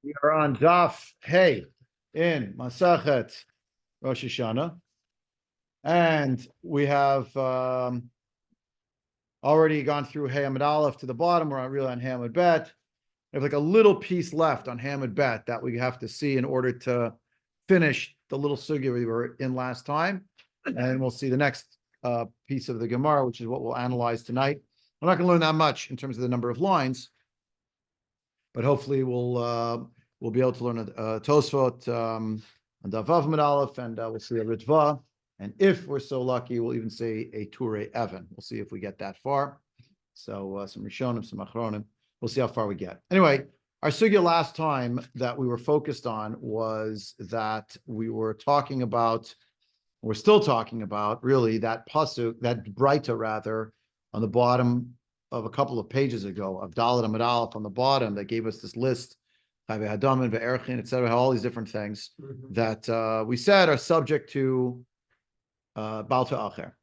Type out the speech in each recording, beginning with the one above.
We are on Daf Hey in Masachet Rosh Hashana, and we have already gone through Hey Amid Aleph to the bottom. We're really on Hey Amid Bet. We have like a little piece left on Hey Amid Bet that we have to see in order to finish the little sugya we were in last time, and we'll see the next piece of the Gemara, which is what we'll analyze tonight. We're not going to learn that much in terms of the number of lines, but hopefully we'll be able to learn a Tosfot on Daf Vav Amid Aleph, and we'll see a Ritva. And if we're so lucky, we'll even say a Ture Evan. We'll see if we get that far. So some Rishonim, some Achronim. We'll see how far we get. Anyway, our sugya last time that we were focused on was that we were talking about, we're still talking about really that pasuk, that Breita rather, on the bottom of a couple of pages ago of Dalet Amid Aleph on the bottom that gave us this list, Hadaman, Ve'erchin, etc., all these different things that we said are subject to Baal Ta'acher.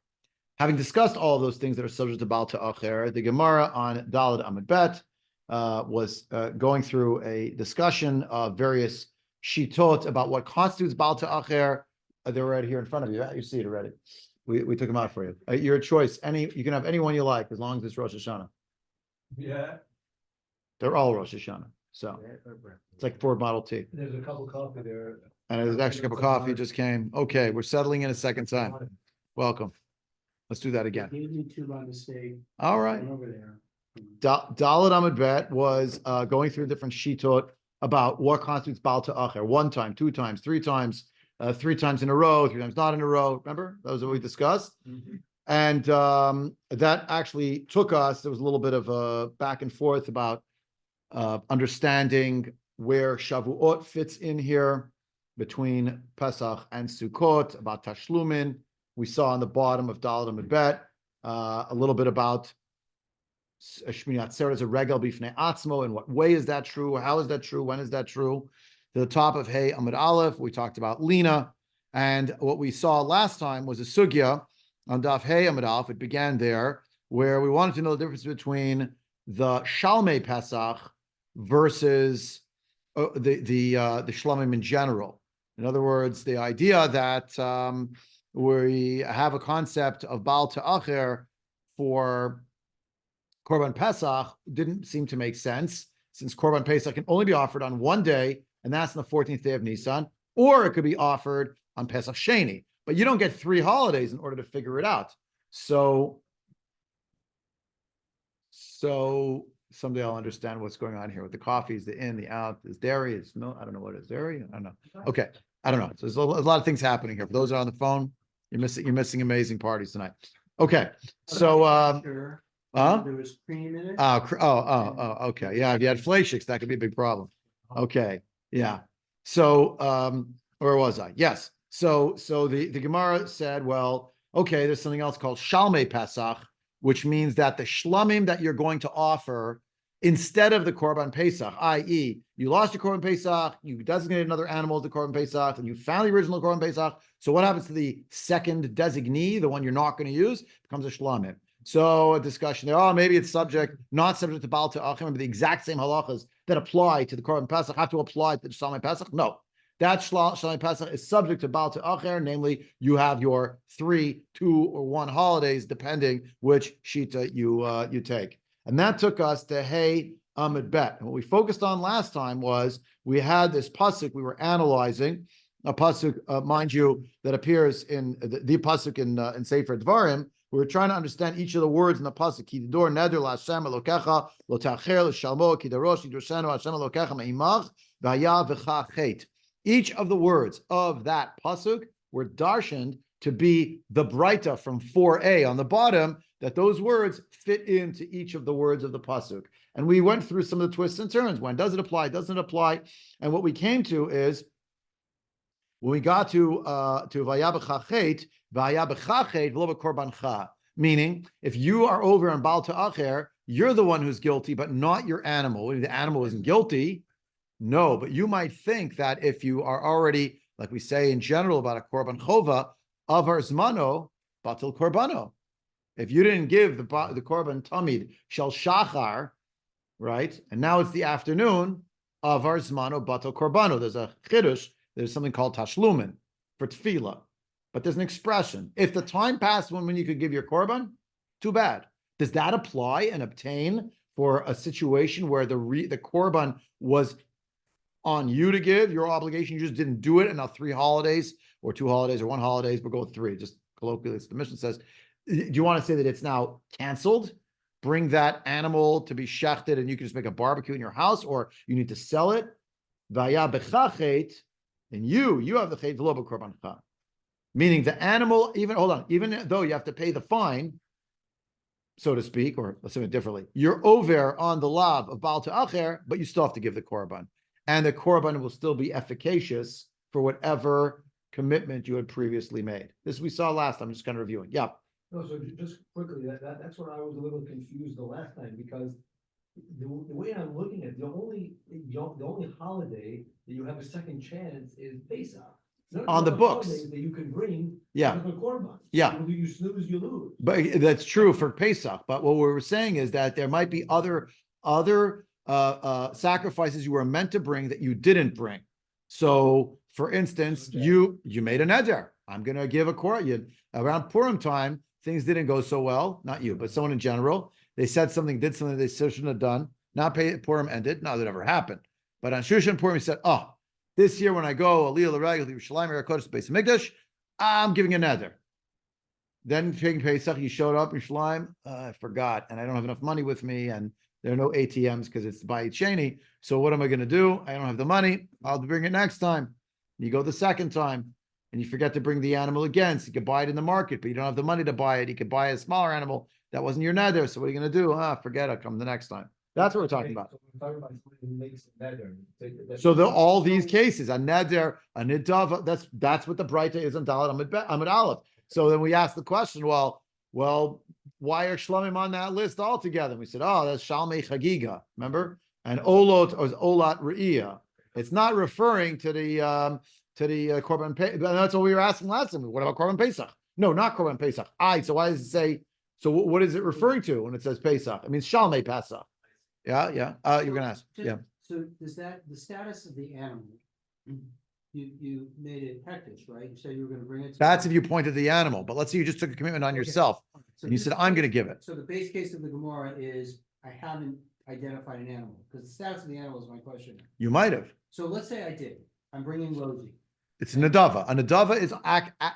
Having discussed all of those things that are subject to Baal Ta'acher, the Gemara on Dalet Amid Bet was going through a discussion of various shitot about what constitutes Baal Ta'acher. They're right here in front of you. You see it already. We took them out for you. Your choice. You can have any one you like as long as it's Rosh Hashana. Yeah. They're all Rosh Hashana. So it's like Ford Model T. There's a cup of coffee there. And there's an extra cup of coffee just came. Okay, we're settling in a second time. Welcome. Let's do that again. Gave me two by mistake. All right. Over there. Dalet Amid Bet was going through different shitot about what constitutes Baal Ta'acher. 1 time, 2 times, 3 times, 3 times in a row, 3 times not in a row. Remember? That was what we discussed. And that actually took us, there was a little bit of a back and forth about understanding where Shavuot fits in here between Pesach and Sukkot, about Tashlumin. We saw on the bottom of Dalet Amid Bet a little bit about Shmini Atzeret as a regel bifnei atzmo. In what way is that true? How is that true? When is that true? To the top of Hey Amid Aleph, we talked about Lina. And what we saw last time was a sugya on Daf Hey Amid Aleph. It began there, where we wanted to know the difference between the Shalmei Pesach versus the Shlamim in general. In other words, the idea that we have a concept of Baal Ta'acher for Korban Pesach didn't seem to make sense, since Korban Pesach can only be offered on one day, and that's on the 14th day of Nisan, or it could be offered on Pesach Sheni. But you don't get 3 holidays in order to figure it out. So someday I'll understand what's going on here with the coffees, the in, the out, there's dairy, it's milk. I don't know what it is. Dairy? I don't know. Okay. I don't know. So there's a lot of things happening here. For those who are on the phone, you're missing amazing parties tonight. Okay. So there was cream in it. Okay. Yeah, if you had flashiks, that could be a big problem. Okay. Yeah. So where was I? Yes. So the Gemara said, well, okay, there's something else called Shalmei Pesach, which means that the shlamim that you're going to offer instead of the Korban Pesach, i.e., you lost your Korban Pesach, you designated another animal as the Korban Pesach, and you found the original Korban Pesach. So what happens to the second designee, the one you're not going to use? It becomes a shlamim. So a discussion there, maybe it's not subject to Baal Ta'achim, but the exact same halachas that apply to the Korban Pesach have to apply to the Shalmei Pesach? No. That Shalmei Pesach is subject to Baal Ta'acher, namely, you have your 3, 2, or 1 holidays, depending which shita you take. And that took us to Hey Amid Bet. And what we focused on last time was we had this pasuk we were analyzing, a pasuk, mind you, that appears in the pasuk in Sefer Dvarim. We were trying to understand each of the words in the pasuk. Kidor neder laHashem Elokecha lo ta'acher l'shalmo kidarosh yidrashenu Hashem Elokecha me'imach v'haya v'cha chet. Each of the words of that pasuk were darshaned to be the Breita from 4a on the bottom, that those words fit into each of the words of the pasuk. And we went through some of the twists and turns. When does it apply? Doesn't it apply? And what we came to is, when we got to Vaya b'chachet, Vaya b'chachet v'lo b'korbancha, meaning if you are over on Baal Ta'acher, you're the one who's guilty, but not your animal. The animal isn't guilty. No, but you might think that if you are already, like we say in general about a korban chova, avar zmano, batil korbano. If you didn't give the korban tamid shel shachar, right, and now it's the afternoon, avar zmano batal korbano. There's a chiddush. There's something called tashlumin for tefillah, but there's an expression. If the time passed when you could give your korban, too bad. Does that apply and obtain for a situation where the korban was on you to give, your obligation, you just didn't do it, and now 3 holidays or 2 holidays or 1 holidays, but go with 3, just colloquially, it's the mission says. Do you want to say that it's now canceled? Bring that animal to be shechted and you can just make a barbecue in your house, or you need to sell it? Vaya bechachet, and you have the chet v'lo b'korbancha. Meaning the animal, even though you have to pay the fine, so to speak, or let's say it differently, you're over on the lav of Baal Ta'acher, but you still have to give the korban. And the korban will still be efficacious for whatever commitment you had previously made. This we saw last time, I'm just kind of reviewing. Yeah. No, so just quickly, that's where I was a little confused the last time, because the way I'm looking at it, the only holiday that you have a second chance is Pesach. On the books. That you can bring. Yeah. To the korban. Yeah. You snooze, you lose. But that's true for Pesach. But what we were saying is that there might be other sacrifices you were meant to bring that you didn't bring. So, for instance, Okay. you made a neder. I'm going to give a korban. Around Purim time, things didn't go so well. Not you, but someone in general. They said something, did something they shouldn't have done. Now Purim ended. Now that never happened. But on Shushan Purim, he said, "Oh, this year when I go Aliyah L'Regel to Yerushalayim or Kodesh Beis Hamikdash, I'm giving a neder." Then taking Pesach, you showed up in Yerushalayim. I forgot, and I don't have enough money with me, and there are no ATMs because it's by Sheni. So what am I going to do? I don't have the money. I'll bring it next time. You go the second time, and you forget to bring the animal again. So you could buy it in the market, but you don't have the money to buy it. You could buy a smaller animal that wasn't your neder. So what are you going to do? Forget it. Come the next time. That's what we're talking about. So we're talking about somebody who makes a neder. So all these cases, a neder, a nidava, that's what the Breita is on Dalet Amud Aleph. So then we asked the question, well, why are Shlomim on that list altogether? And we said, that's Shalmei Chagiga, remember? And Olot or Olat Re'iyah. It's not referring to the Korban Pesach. That's what we were asking last time. What about Korban Pesach? No, not Korban Pesach. So why does it say? So what is it referring to when it says Pesach? It means Shalmei Pesach. Yeah. You're gonna ask. Yeah. So does the status of the animal, you made it hectic, right? You said you were gonna bring it. That's if you pointed the animal, but let's say you just took a commitment on yourself and you said, I'm gonna give it. So the base case of the Gemara is, I haven't identified an animal, because the status of the animal is my question. You might have. So let's say I did, I'm bringing Rosie. It's a nadava. A nadava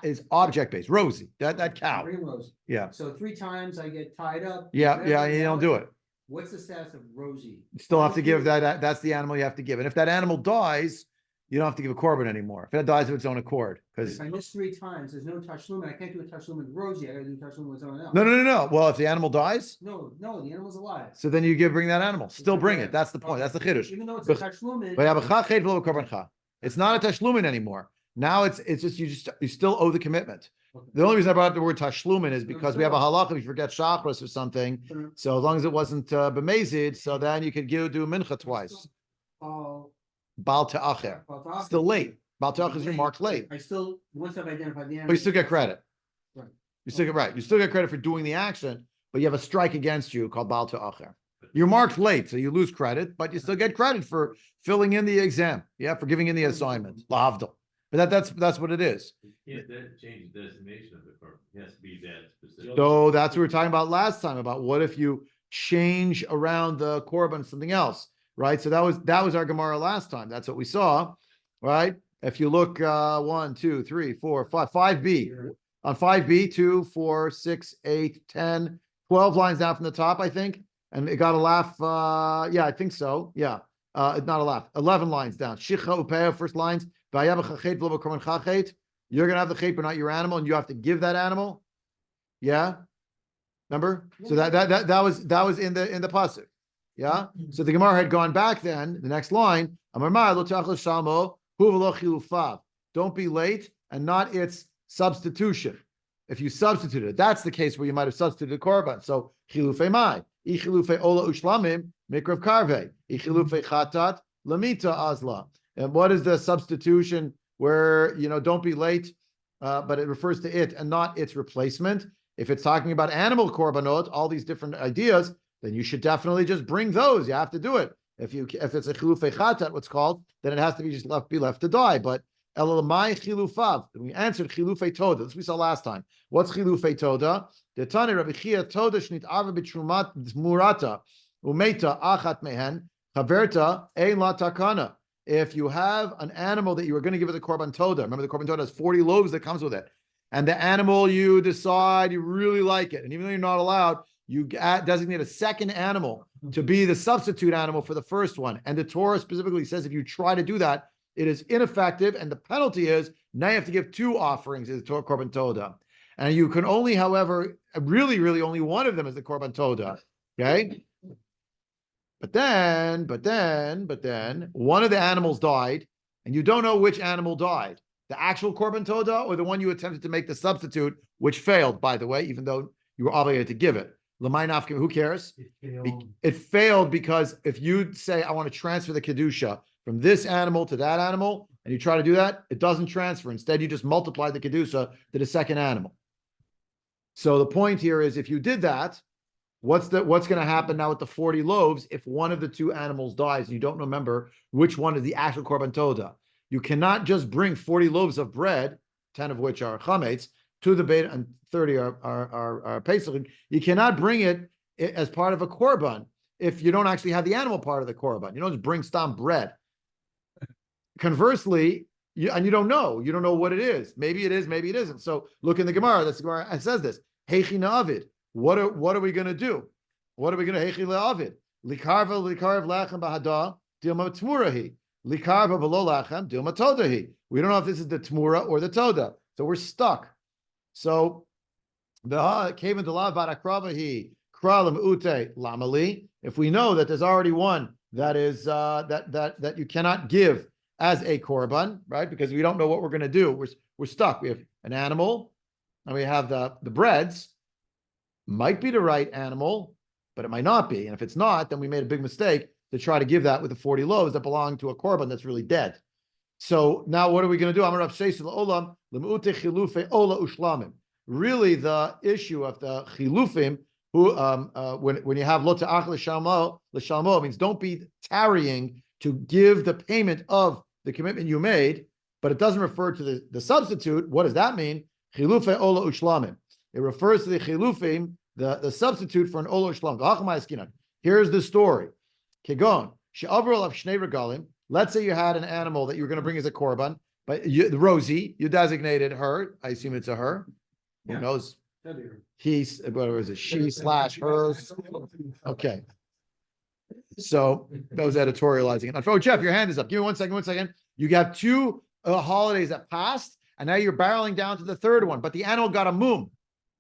is object-based. Rosie, that I'm cow. bringing Rosie. Yeah. So 3 times I get tied up. Yeah, you don't do it. What's the status of Rosie? You still have to give that's the animal you have to give. And if that animal dies, you don't have to give a korban anymore. If it dies of its own accord. Because If I miss 3 times, there's no tashlumin. I can't do a tashlumin with Rosie. I gotta do tashlumin with someone else. No. Well, if the animal dies, No, the animal's alive. so then you bring that animal. Still bring it. That's the point. That's the chiddush. Even though it's a tashlumin. It's not a tashlumin anymore. Now it's just you still owe the commitment. Okay. The only reason I brought up the word tashlumin is because we have a halacha if you forget shachris or something. So as long as it wasn't b'mezid, so then you could do mincha twice. Oh. Baal ta'acher. Still late. Baal ta'acher is marked late. I still, once I've identified the animal. But you still get credit. Right. You still get credit for doing the action, but you have a strike against you called Baal ta'acher. You're marked late, so you lose credit, but you still get credit for filling in the exam. Yeah, for giving in the assignment. Lavdal. But that's what it is. You can't change the destination of the car. It has to be that specific. So that's what we were talking about last time, about what if you change around the korban something else, right? So that was our Gemara last time. That's what we saw, right? If you look 1, 2, 3, 4, 5, 5b. On 5b, 2, 4, 6, 8, 10, 12 lines down from the top, I think. And it got a laugh. Yeah, I think so. Yeah. Not a laugh. 11 lines down. Shicha upeah, first lines. You're gonna have the chet, but not your animal, and you have to give that animal. Yeah. Remember? So that was in the pasuk. Yeah. So the Gemara had gone back then, the next line. Don't be late and not its substitution. If you substitute it, that's the case where you might have substituted korban. So chilufei mai, ichilufei ola ushlamim, mikrav karve, ichilufei chatat, lamita azla. And what is the substitution where, don't be late, but it refers to it and not its replacement? If it's talking about animal korbanot, all these different ideas, then you should definitely just bring those. You have to do it. If it's a chilufei chatat, what's called, then it has to be just be left to die. But elamai chilufav. We answered chilufei toda. This we saw last time. What's chilufei toda? The Tani Rabbi Chia toda shnit arva b'trumat murata umeta achat mehen chaverta ein la takana. If you have an animal that you were going to give as a korban toda, remember the korban toda has 40 loaves that comes with it, and the animal you decide you really like it, and even though you're not allowed, you designate a second animal to be the substitute animal for the first one. And the Torah specifically says if you try to do that, it is ineffective, and the penalty is now you have to give 2 offerings as the Torah korban toda. And you can only, however, really only one of them is the korban toda. Okay? But then, one of the animals died, and you don't know which animal died. The actual korban toda or the one you attempted to make the substitute, which failed, by the way, even though you were obligated to give it. Who cares? It failed because if you say, I want to transfer the kedusha from this animal to that animal, and you try to do that, it doesn't transfer. Instead, you just multiply the kedusha to the second animal. So the point here is, if you did that, what's going to happen now with the 40 loaves if one of the 2 animals dies and you don't remember which one is the actual korban toda? You cannot just bring 40 loaves of bread, 10 of which are chametz, to the beit and 30 are pesach. You cannot bring it as part of a korban if you don't actually have the animal part of the korban. You don't just bring stam bread. Conversely, you don't know what it is. Maybe it is, maybe it isn't. So look in the Gemara. That's the Gemara. It says this. Heichi na'avid. What are we going to do? What are we going to heichi la'avid? Likarva lechem bahada dilma tmurahi. Likarva below lachem dilma todahi. We don't know if this is the tmura or the toda. So we're stuck. So the came into la varakravahi kralam ute lamali. If we know that there's already one that is that you cannot give as a korban, right? Because we don't know what we're going to do. We're stuck. We have an animal, and we have the breads. Might be the right animal, but it might not be. And if it's not, then we made a big mistake to try to give that with the 40 loaves that belong to a korban that's really dead. So now what are we going to do? Really, the issue of the chilufim, who when you have lo ta'ach l'shalmo, means don't be tarrying to give the payment of the commitment you made, but it doesn't refer to the substitute. What does that mean? Chilufe ola ushlamim. It refers to the chilufim, the substitute for an ola ushlam. Here's the story. Kegon she'avrol of shnei regalim. Let's say you had an animal that you were going to bring as a korban, but Rosie, you designated her. I assume it's a her. Who knows? He's, whatever is it? She / hers. Okay. So that was editorializing it. Oh, Jeff, your hand is up. Give me 1 second. You have 2 holidays that passed, and now you're barreling down to the 3rd one. But the animal got a mum.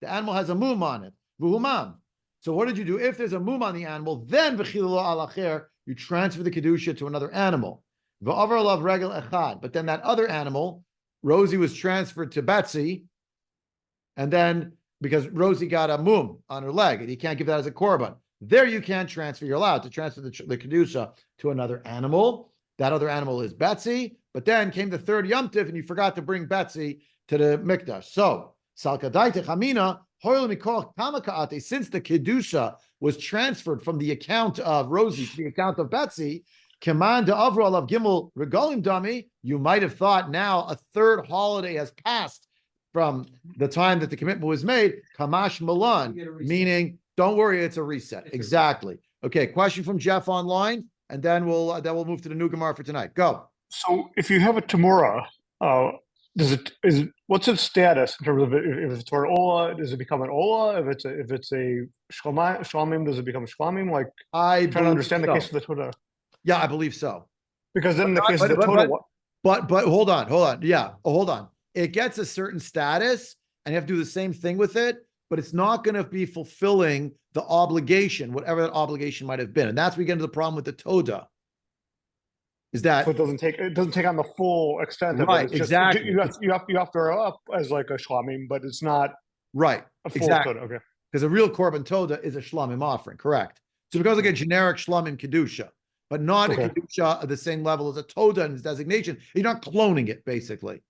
The animal has a mum on it. Vuhumam. So what did you do? If there's a mum on the animal, then you transfer the kedusha to another animal. But then that other animal, Rosie, was transferred to Betsy, and then because Rosie got a mum on her leg, and you can't give that as a korban. There you can't transfer. You're allowed to transfer the kedusha to another animal. That other animal is Betsy. But then came the 3rd Yom Tiv, and you forgot to bring Betsy to the mikdash. So salkadaita chamina. Since the kedusha was transferred from the account of Rosie to the account of Betsy, command to Avril of Gimel Regalim Dami, you might have thought now a 3rd holiday has passed from the time that the commitment was made. Kamash Milan, meaning don't worry, it's a reset. Exactly. Okay, question from Jeff online, and then we'll move to the new Gemara for tonight. Go. So if you have a Tamura, what's its status in terms of if it's for Ola? Does it become an Ola? If it's a Shlamim, does it become a Shlamim? Like I trying to understand the case of the Torah. Yeah, I believe so. Because then in the case of the Torah, but hold on. Yeah, hold on. It gets a certain status, and you have to do the same thing with it, but it's not going to be fulfilling the obligation, whatever that obligation might have been, and that's where we get into the problem with the Toda. Is that so it doesn't take on the full extent of right? it. It's just, exactly. You have to up as like a shlamim, but it's not right. A full exactly. Toda. Okay. Because a real korban toda is a shlamim offering, correct? So it becomes like a generic shlamim kedusha, but not a kedusha at the same level as a toda in its designation. You're not cloning it, basically.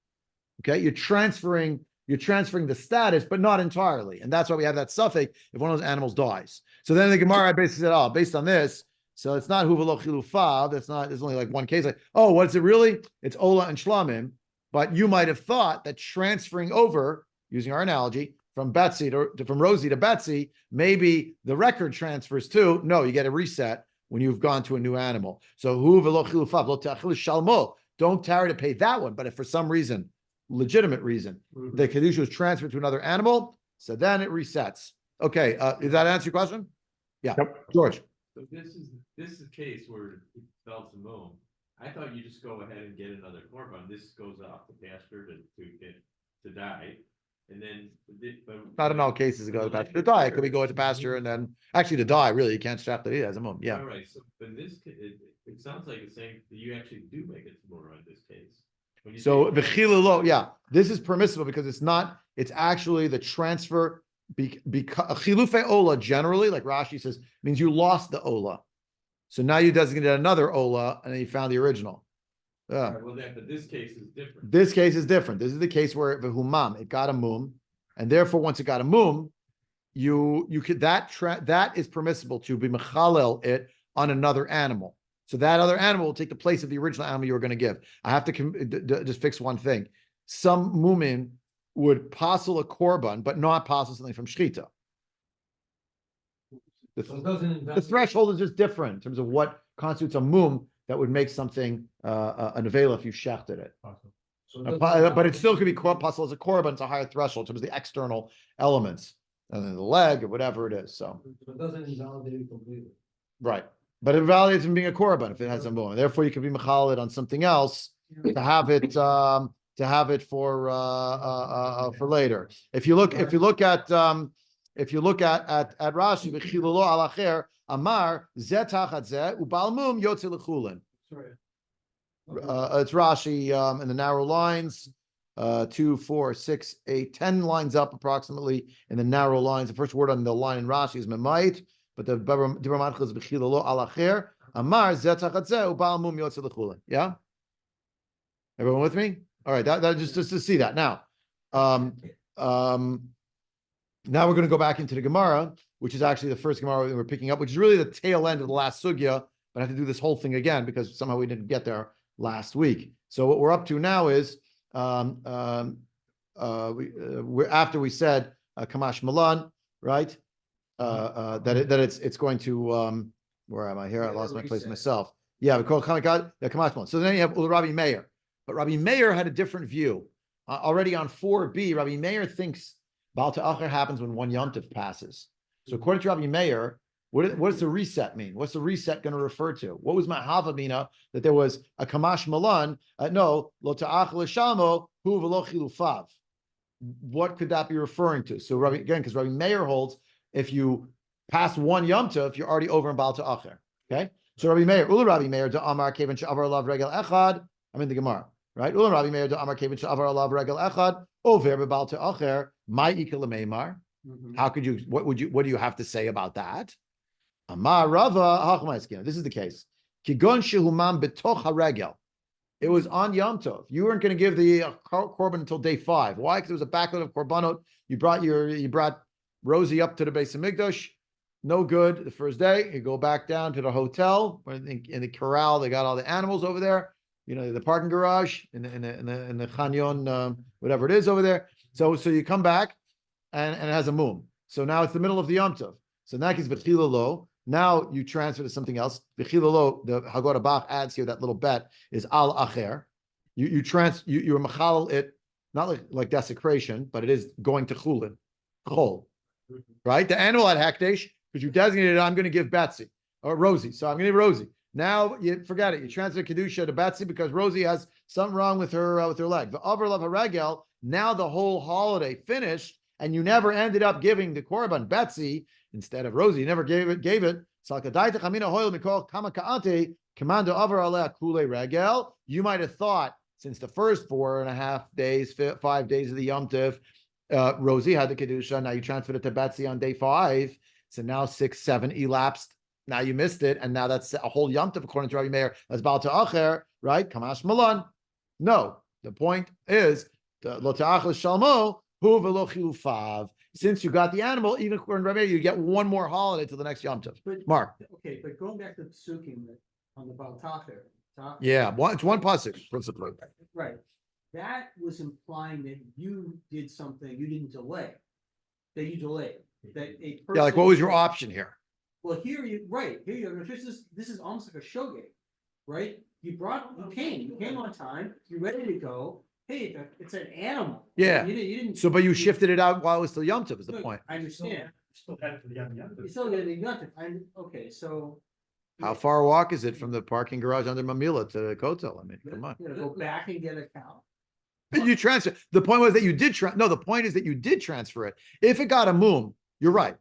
Okay, you're transferring the status, but not entirely, and that's why we have that suffix if one of those animals dies. So then the Gemara basically said, based on this. So it's not hu v'lo chilufav. That's not. There's only like one case. Like, oh, what's it really? It's ola and shlamim. But you might have thought that transferring over, using our analogy, from Rosie to Betsy, maybe the record transfers too. No, you get a reset when you've gone to a new animal. So hu v'lo chilufav lo te'achil shalmo. Don't tarry to pay that one. But if for some reason, legitimate reason, the kedusha was transferred to another animal, so then it resets. Okay, does that answer your question? Yeah, Yep. George. So this is a case where it develops a moon. I thought you just go ahead and get another korban. This goes off the pasture to die, and then Not in all cases it goes to pasture to die. It could be going to pasture and then actually to die. Really, you can't shaft it as a mum. Yeah. All right. So in this it sounds like the same. You actually do make it tomorrow in this case. When you So say- the chililo, yeah, this is permissible because it's not. It's actually the transfer. Because chilufe ola generally, like Rashi says, means you lost the ola. So now you designated another ola, and then you found the original. All Yeah. right, well, but this case is different. This case is different. This is the case where the humam, it got a mum, and therefore once it got a mum, you could that is permissible to be mechalel it on another animal. So that other animal will take the place of the original animal you were going to give. I have to just fix one thing. Some mumin would passel a korban, but not passel something from shchita. So it doesn't The invalidate. threshold is just different in terms of what constitutes a mum that would make something a nevela if you shechted it. So it doesn't But it still could be invalidate- passel as a korban. It's a higher threshold in terms of the external elements, and then the leg or whatever it is. So So it doesn't invalidate it completely. right, but it validates from being a korban if it has a mum. Therefore, you could be mechaled on something else to have it for later. If you look at Rashi, v'chilolo al acher amar zeh tachat zeh ubal mum yotze l'chulin. Sorry. It's Rashi in the narrow lines, 2, 4, 6, 8, 10 lines up approximately in the narrow lines. The first word on the line in Rashi is memait, but the Dibra Matchel is v'chilolo al acher amar zeh tachat zeh ubal mum yotze l'chulin. Yeah, everyone with me? All right, that just to see that now. Now we're going to go back into the Gemara, which is actually the first Gemara we're picking up, which is really the tail end of the last sugya, but I have to do this whole thing again because somehow we didn't get there last week. So what we're up to now is we're after we said Kamash Malan, right? That it's going to where am I here? I lost my place myself. Yeah, we call it Kamash Malan. So then you have Rabbi Meir, but Rabbi Meir had a different view. Already on 4b, Rabbi Meir thinks Baal Ta'achar happens when one Yom Tov passes. So according to Rabbi Meir, what does the reset mean? What's the reset going to refer to? What was my Havamina that there was a Kamash Malan? No, Lo Ta'achar L'Shamo Hu V'Lo Chilufav. What could that be referring to? So Rabbi, again, because Rabbi Meir holds if you pass one Yom Tov, you're already over in Baal Ta'achar. Okay? So Rabbi Meir, Ula Rabbi Meir, Da'amar Kevan Sha'avar Alav Regel Echad. I'm in the Gemara. Right? Ula Rabbi Meir Amar Kevin Sha'avar Alav Regel Echad Over Bebal Te'acher My Ikal Meimar. How could you? What do you have to say about that? Amar Rava Hachmaiskina. This is the case. Kigon Shehumam Betoch HaRegel. It was on Yom Tov. You weren't going to give the korban until day 5. Why? Because there was a backload of korbanot. You brought Rosie up to the base of Migdosh. No good the first day. You go back down to the hotel in the corral. They got all the animals over there. You know, the parking garage in the Chanyon, whatever it is over there. So you come back and it has a mum. So now it's the middle of the Yom Tov. So in that case, v'chilalo. Now you transfer to something else. V'chilalo, the Haggadah Bach adds here that little bet is al acher. You're machal it, not like desecration, but it is going to chulin, chol. Right? The animal had hekdesh because you designated I'm going to give Betsy or Rosie. So I'm going to give Rosie. Now you forget it. You transfer kedusha to Betsy because Rosie has something wrong with her leg. The overlove haragel. Now the whole holiday finished, and you never ended up giving the korban Betsy instead of Rosie. You never gave it. You might have thought since the first 4.5 days, 5 days of the Yom Tov, Rosie had the kedusha. Now you transferred it to Betsy on day 5. So now 6, 7 elapsed. Now you missed it, and now that's a whole Yom Tov according to Rabbi Meir. That's Baal Ta'acher, right? Kamash Malan. No, the point is Lo Ta'achar Shalmo Hu V'Lo Chilufav. since you got the animal, even according to Rabbi Meir, you get one more holiday till the next Yom Tov. But- Mark, Okay, but going back to the psukim that on the Baltacher. yeah, it's one pasuk principally. Right, that was implying that you did something, you didn't delay. That you delayed, that a person. Yeah, like what was your option here? Well, here you, right, here you, this is almost like a shogeg, right? You came on time, you're ready to go. Hey, it's an animal. Yeah. You didn't. So, but you shifted it out while it was still Yom Tov is the Look, point. I understand. Still had it for the young. You still get it, nothing. Okay, so. How far a walk is it from the parking garage under Mamila to the Kotel? I mean, come on. You know, go back and get a cow. You transfer. The point was that you did no, the point is that you did transfer it. If it got a moom, you're right.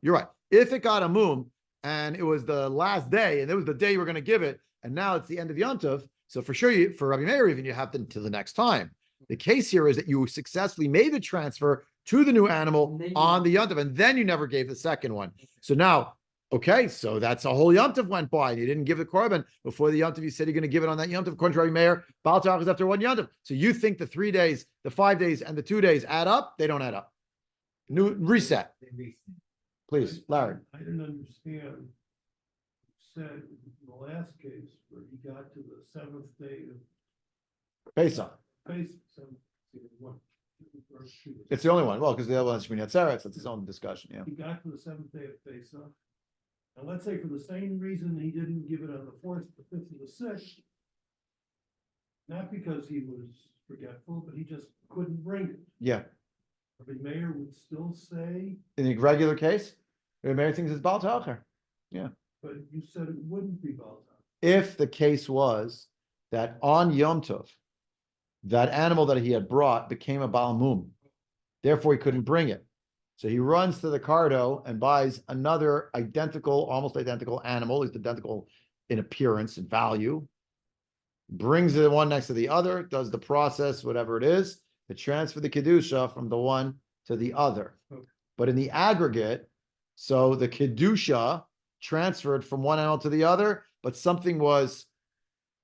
If it got a moom and it was the last day and it was the day you were going to give it, and now it's the end of Yom Tov, so for sure, for Rabbi Meir, even you have to the next time. The case here is that you successfully made the transfer to the new animal on the Yom Tov, and then you never gave the second one. So now, okay, so that's a whole Yom Tov went by, and you didn't give the korban before the Yom Tov. You said you're going to give it on that Yom Tov. According to Rabbi Meir, Baal Tach is after one Yom Tov. So you think the 3 days, the 5 days, and the 2 days add up? They don't add up. New reset, please, Larry. I didn't understand. Said in the last case where he got to the seventh day of Pesach. Pesach. One. It's the only one. Well, because the other one's Shmini Atzeres. That's its own discussion. Yeah. He got to the seventh day of Pesach. And let's say for the same reason he didn't give it on the 4th, the 5th, or the 6th. Not because he was forgetful, but he just couldn't bring it. Yeah. The mayor would still say, In the regular case, Rabbi Meir thinks it's Baal Tacher. but you said it wouldn't be Baltar. If the case was that on Yom Tov, that animal that he had brought became a Baal Mum, therefore he couldn't bring it. So he runs to the cardo and buys another identical, almost identical animal, is identical in appearance and value, brings the one next to the other, does the process, whatever it is, to transfer the Kedusha from the one to the other. Okay. But in the aggregate, so the Kedusha transferred from one animal to the other, but something was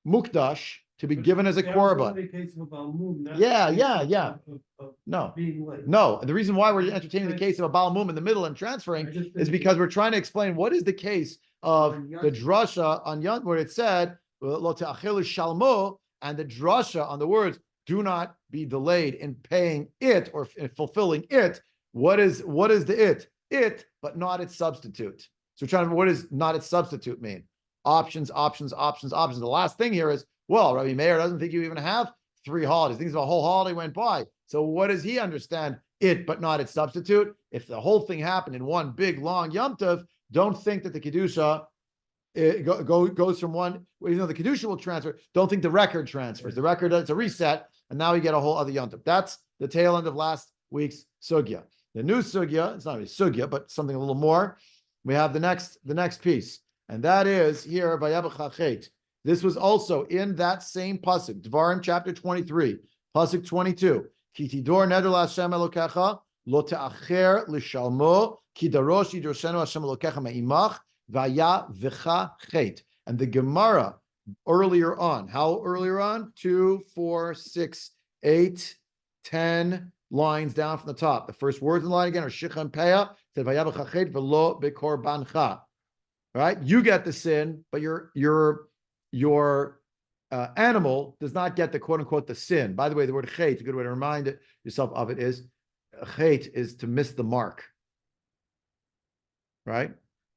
mukdash to be given as a That was korban. only a case of a Baal Mum, not Yeah, a case yeah, of- yeah. of No, being late. no. The reason why we're entertaining the case of a Baal Mum in the middle and transferring I just is think- because we're trying to explain what is the case of On the Yom Tov. drasha on Yom, where it said lo te'achelu shalmo, and the drasha on the words do not be delayed in paying it or in fulfilling it. What is the it? It, but not its substitute. So we're trying to, what does not its substitute mean? Options, options, options, options. The last thing here is, well, Rabbi Meir doesn't think you even have 3 holidays. He thinks the whole holiday went by. So what does he understand? It, but not its substitute. If the whole thing happened in one big long Yom Tov, don't think that the Kedusha goes from one, even though the Kedusha will transfer, don't think the record transfers. The record, it's a reset, and now you get a whole other Yom Tov. That's the tail end of last week's Sugya. The new Sugya, it's not really Sugya, but something a little more. We have the next piece, and that is here, Vayabachachet. This was also in that same pasuk, Dvarim chapter 23, pasuk 22. Ki tidor neder laHashem Elokecha, lo te'acher l'shalmo, ki darosh yidroshenu Hashem Elokecha me'imach, vaya v'cha chet. And the Gemara earlier on, how earlier on? 2, 4, 6, 8, 10 lines down from the top. The first words in the line again are Shicha and Peah, said vaya v'cha chet v'lo b'korbancha. Right? You get the sin, but your animal does not get the quote unquote the sin. By the way, the word chet, a good way to remind yourself of it is chet is to miss the mark. Right?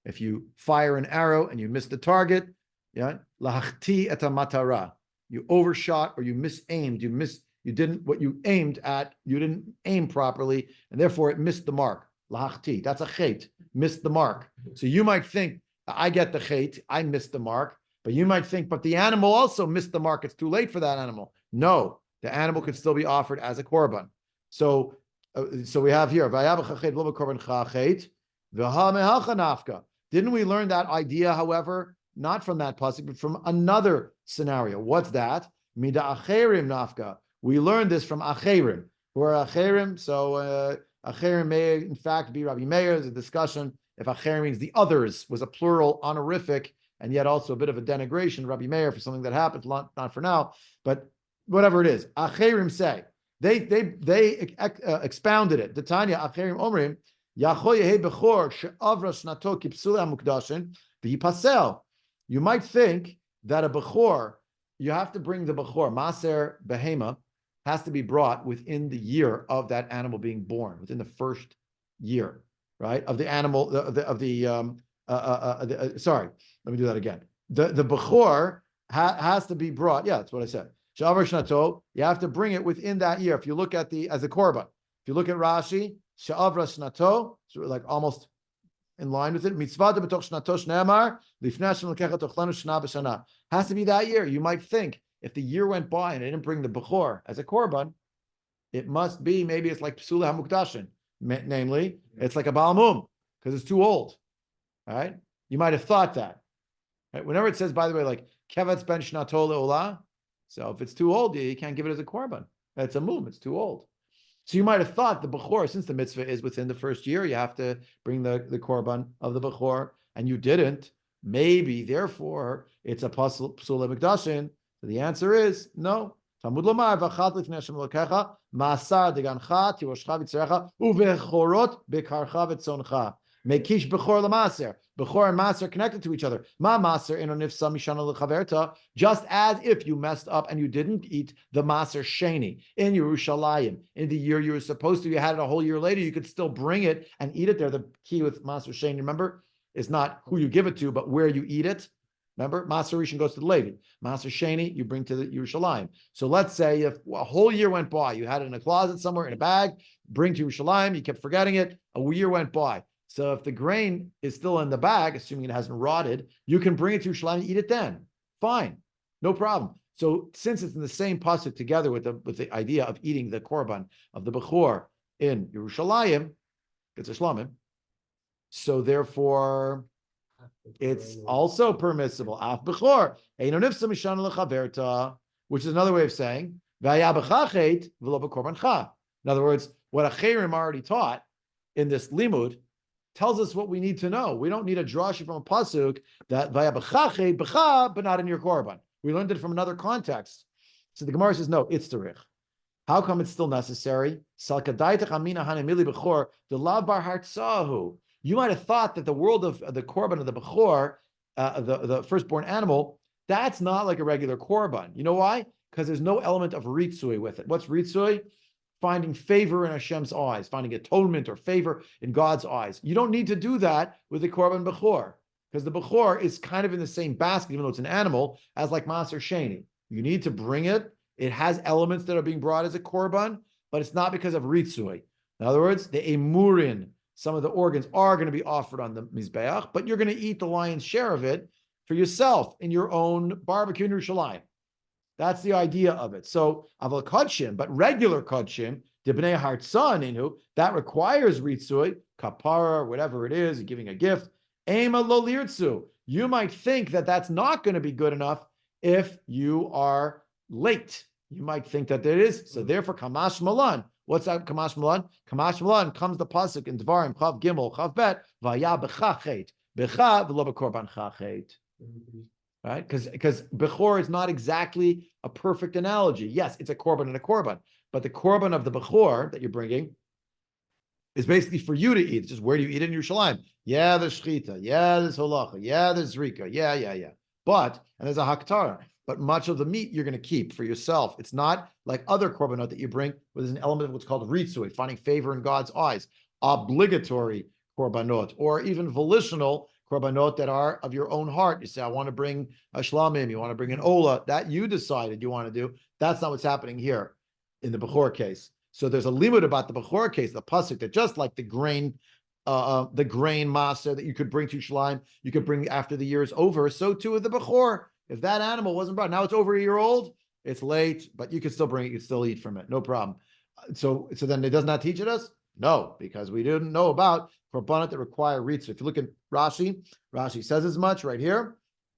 If you fire an arrow and you miss the target, yeah, lahachti et matara, you overshot or you misaimed, you didn't what you aimed at, you didn't aim properly, and therefore it missed the mark. Lahachti, that's a chet, missed the mark. So you might think, I get the chet, I missed the mark, but you might think, but the animal also missed the mark. It's too late for that animal. No, the animal could still be offered as a korban. So we have here, didn't we learn that idea, however, not from that pasuk, but from another scenario? What's that? Mida acherim nafka. We learned this from acherim. Who are acherim? So acherim may in fact be Rabbi Meir. There's a discussion if acherim means the others was a plural honorific and yet also a bit of a denigration, Rabbi Meir, for something that happened, not for now, but whatever it is. Acherim say, they expounded it. The Tanya acherim omrim, Yachol yehe bechor she'avra shnato kipsule hamukdashin v'yipasel. You might think that a bechor, you have to bring the bechor, maser behema, has to be brought within the year of that animal being born, within the first year, right? Of the animal, sorry, let me do that again. The bechor has to be brought. Yeah, that's what I said. Shavar shnato, you have to bring it within that year. If you look at as a korban, if you look at Rashi, sha'avra shnato, so like almost in line with it. Mitzvah b'toch shnato shneamar lifnei Hashem l'kecha tochlanu shana b'shana. Has to be that year. You might think if the year went by and it didn't bring the bechor as a korban, it must be, maybe it's like psula hamukdashin, namely it's like a balmum because it's too old. All right, you might have thought that. Right? Whenever it says, by the way, like kevetz ben shnato leolah, so if it's too old, you can't give it as a korban. It's a mum. It's too old. So you might have thought the bechor, since the mitzvah is within the first year, you have to bring the korban of the bechor, and you didn't. Maybe, therefore, it's a psula mikdashin. So the answer is no. Talmud lomar v'achat lifnei Hashem Elokecha ma'asar degancha tiroshcha v'tzerecha uvechorot bekarcha v'tzoncha. Mekish bechor lamaser. Bechor and maser are connected to each other. Ma maser eno nifsa mishana lechaverta. Just as if you messed up and you didn't eat the maser sheni in Yerushalayim in the year you were supposed to, you had it a whole year later, you could still bring it and eat it there. The key with maser sheni, remember, is not who you give it to, but where you eat it. Remember, maser rishon goes to the Levi. Maser sheni you bring to the Yerushalayim. So let's say if a whole year went by, you had it in a closet somewhere in a bag, bring to Yerushalayim, you kept forgetting it, a year went by. So if the grain is still in the bag, assuming it hasn't rotted, you can bring it to Yerushalayim and eat it then. Fine, no problem. So since it's in the same pasuk together with the idea of eating the korban of the bechor in Yerushalayim, it's a shlamim. So therefore, it's also permissible. Af bechor eino nifsa mishana lechaverta, which is another way of saying v'haya b'chachet v'lo b'korbancha. In other words, what Acherim already taught in this limud tells us what we need to know. We don't need a drashi from a pasuk that vaya b'chachet b'cha, but not in your korban. We learned it from another context. So the Gemara says, no, it's terich. How come it's still necessary? You might have thought that the world of the korban of the bechor, the firstborn animal, that's not like a regular korban. You know why? Because there's no element of ritzui with it. What's ritzui? Finding favor in Hashem's eyes, finding atonement or favor in God's eyes. You don't need to do that with the korban bechor, because the bechor is kind of in the same basket, even though it's an animal, as like maser sheni. You need to bring it. It has elements that are being brought as a korban, but it's not because of ritzui. In other words, the emurin, some of the organs are going to be offered on the mizbeach, but you're going to eat the lion's share of it for yourself in your own barbecue in Yerushalayim. That's the idea of it. So aval kodshim, but regular kodshim, dibnei hartzan inhu, that requires ritzui, kapara, whatever it is, giving a gift. Ema lo lirtzu. You might think that that's not going to be good enough if you are late. You might think that there is. So therefore, kamash malan. What's that? Kamash malan. Kamash malan comes the pasuk in Devarim chav gimel chav bet vaya b'chachet b'cha v'lo b'korban chachet. Right? Because bechor is not exactly a perfect analogy. Yes, it's a korban and a korban, but the korban of the bechor that you're bringing is basically for you to eat. It's just where do you eat it in Yerushalayim? Yeah, there's shchita. Yeah, there's holacha. Yeah, there's zrika. Yeah. But, and there's a haktara, but much of the meat you're going to keep for yourself. It's not like other korbanot that you bring, where there's an element of what's called ritzui, finding favor in God's eyes, obligatory korbanot, or even volitional korbanot that are of your own heart. You say, I want to bring a shlamim, you want to bring an ola, that you decided you want to do. That's not what's happening here in the bechor case. So there's a limit about the bechor case, the pasuk, that just like the grain masa that you could bring to Yerushalayim, you could bring after the year is over, so too with the bechor. If that animal wasn't brought, now it's over a year old, it's late, but you can still bring it, you can still eat from it, no problem. So then it does not teach it us? No, because we didn't know about korbanot that require ritzah. If you look at Rashi, Rashi says as much right here,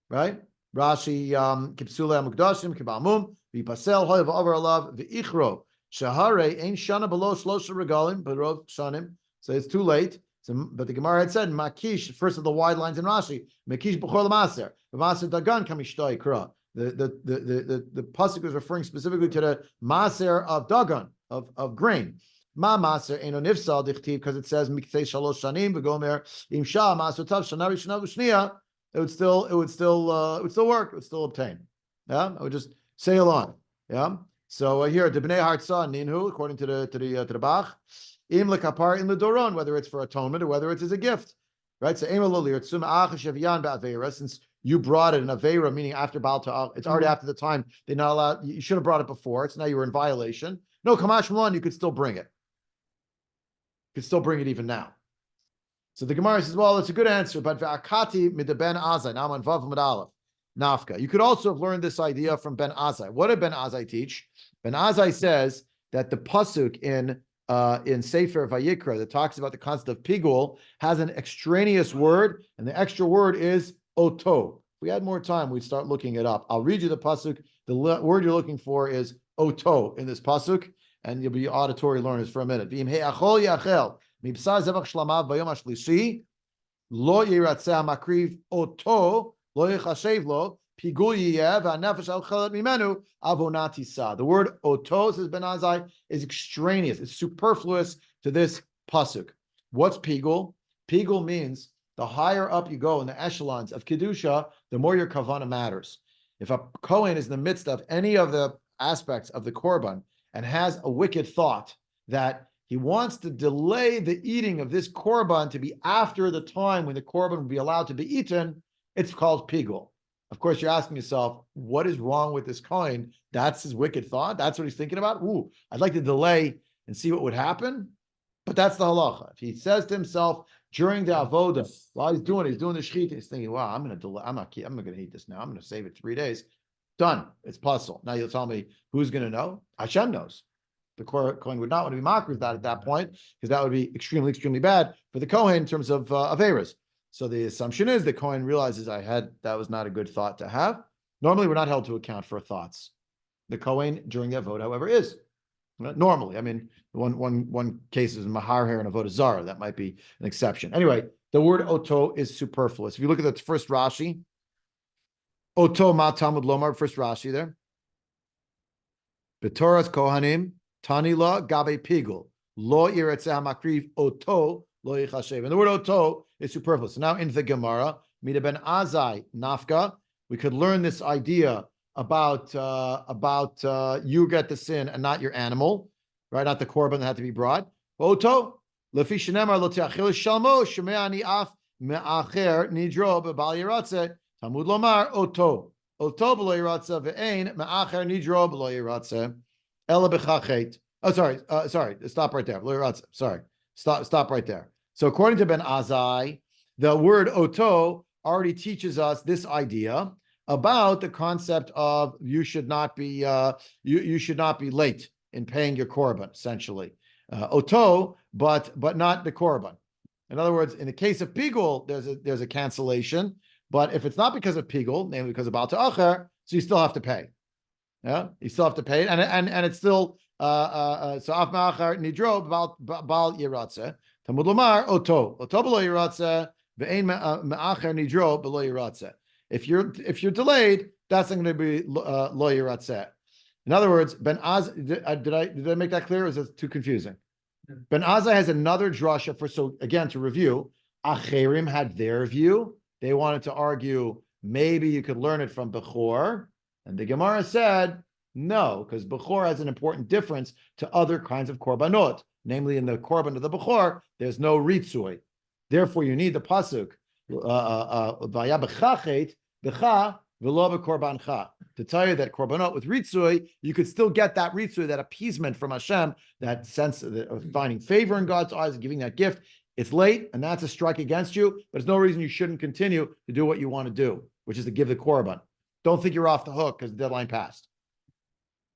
right? Rashi, kipsule amukdashim, kibalmum, v'pasel hoy v'avar alav v'ichro, shahare ein shana below shlosha regalim, berov shanim. So it's too late. So, but the Gemara had said, makish, first of the wide lines in Rashi, makish b'chor l'maser, v'maser dagan kamishtoy kra. The pasuk is referring specifically to the maser of dagan, of grain. Ma maser eno nifsal dichtiv, because it says miktei shalosh shanim v'gomer im shah maser tav shana rishna v'shniya. It would still work. It would still obtain. Yeah, I would just sail on. Yeah. So here, the bnei hartza ninhu, according to the Bach, im lekapar im ledoron, whether it's for atonement or whether it's as a gift, right? So ema lo lirtzum achashavian ba'avera, since you brought it in avera, meaning after Baal Ta'al, it's already after the time they're not allowed. You should have brought it before. It's now you were in violation. No, Kamash Malon, you could still bring it. You could still bring it even now. So the Gemara says, well, it's a good answer, but ve'akati midben azai, naman vav medalef, nafka. You could also have learned this idea from Ben Azai. What did Ben Azai teach? Ben Azai says that the pasuk in Sefer Vayikra that talks about the concept of pigul has an extraneous word, and the extra word is oto. If we had more time, we'd start looking it up. I'll read you the pasuk. The word you're looking for is oto in this pasuk, and you'll be auditory learners for a minute. V'im he'achol yachel mibsar zevach shlamav bayom hashlishi lo yiratzeh makriv oto lo yichashev lo pigul yiyeh v'hanefesh al-chelet mimenu avonatisa. The word oto, says Ben Azai, is extraneous. It's superfluous to this pasuk. What's pigul? Pigul means the higher up you go in the echelons of kedusha, the more your kavanah matters. If a kohen is in the midst of any of the aspects of the korban and has a wicked thought that he wants to delay the eating of this korban to be after the time when the korban will be allowed to be eaten, it's called pigul. Of course, you're asking yourself, what is wrong with this kohen? That's his wicked thought. That's what he's thinking about. Ooh, I'd like to delay and see what would happen. But that's the halacha. If he says to himself during the avoda, while he's doing the shechita, he's thinking, wow, I'm going to delay. I'm not going to eat this now. I'm going to save it 3 days. Done. It's puzzle. Now you'll tell me who's going to know? Hashem knows. The Kohen would not want to be mocked with that at that point, because that would be extremely, extremely bad for the Kohen in terms of Averas. So the assumption is the Kohen realizes that was not a good thought to have. Normally, we're not held to account for thoughts. The Kohen during the Avodah, however, is. Normally. I mean, one case is Mahar here and Avodah Zarah. That might be an exception. Anyway, the word oto is superfluous. If you look at the first Rashi, oto ma Talmud lomar, first Rashi there. B'toras Kohanim, Tanila Gabe Pigul, Lo Yiretzeh Makriv Oto, Lo Yichashev. And the word Oto is superfluous. So now into the Gemara, Mida ben Azai Nafka, we could learn this idea about you get the sin and not your animal, right? Not the korban that had to be brought. Oto, Lefi Shenemar Lo Te'achil Shalmo, Sheme'ani Af Me'acher Nidro B'Bal Yiratze, Talmud Lomar Oto. Oto B'Lo Yiratze Ve'ein Me'acher Nidro B'Lo Yiratze. Ela b'chachet. Oh, sorry. Stop right there. Sorry. Stop right there. So according to Ben Azai, the word oto already teaches us this idea about the concept of you should not be late in paying your korban, essentially. Oto, but not the korban. In other words, in the case of pigul, there's a cancellation, but if it's not because of pigul, namely because of Baal Ta'acher, so you still have to pay. Yeah, you still have to pay it, and it's still so af ma'achar nidro bal yiratze Talmud lomar oto b'lo yiratze ve'ein ma'achar nidro b'lo yiratze. If you're delayed, that's not going to be lo yiratze. In other words, Ben Azai, did I make that clear? Or is it too confusing? Ben Azai has another drasha so again to review. Acherim had their view. They wanted to argue maybe you could learn it from Bechor. And the Gemara said, no, because Bechor has an important difference to other kinds of korbanot. Namely, in the korban of the Bechor, there's no ritzui. Therefore, you need the pasuk, vaya b'chachet, b'cha, v'lo b'korbancha. To tell you that korbanot with ritzui, you could still get that ritzui, that appeasement from Hashem, that sense of finding favor in God's eyes, giving that gift. It's late, and that's a strike against you, but there's no reason you shouldn't continue to do what you want to do, which is to give the korban. Don't think you're off the hook because the deadline passed.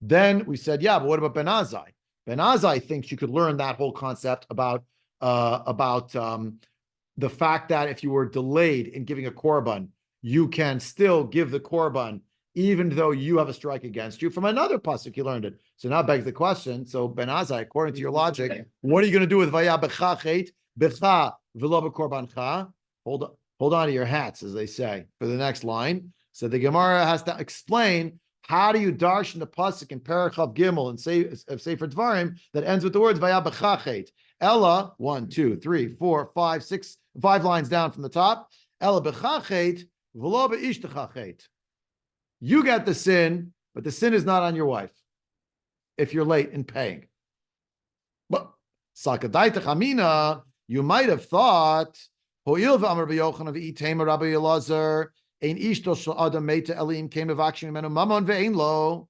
Then we said, yeah, but what about Ben Azai? Ben Azai thinks you could learn that whole concept about the fact that if you were delayed in giving a korban, you can still give the korban even though you have a strike against you. From another pasuk, you learned it. So now begs the question. So Ben Azai, according to your logic, what are you going to do with vaya b'chachet b'cha v'lo b'korbancha? Hold on to your hats, as they say, for the next line. So the Gemara has to explain How do you darshan the pasuk in Parachav Gimel and say of Sefer Dvarim that ends with the words Vayabachachet? Ella, 1, 2, 3, 4, 5, 6, 5 lines down from the top. Ella bechachet v'lo be'ishtachachet. You get the sin, but the sin is not on your wife if you're late in paying. But Sakadaita Chamina, you might have thought, Ho'il v'amar b'yochanan v'itema Rabbi Elazar, ein ishto shel adam meta elim came avakshim menu mamon ve'ein lo.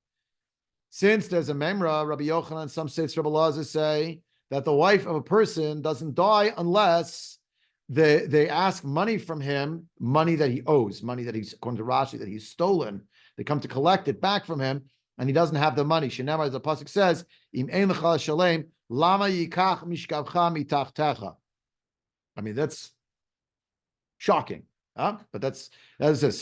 Since there's a memra, Rabbi Yochanan, some states Rabbi Elazar say that the wife of a person doesn't die unless they ask money from him, money that he owes, money that he's, according to Rashi, that he's stolen. They come to collect it back from him, and he doesn't have the money. Shenamar, as the pasuk says, Im ein lecha shalem, lama yikach mishkavcha mitachtecha. I mean, that's shocking, huh? But that's it.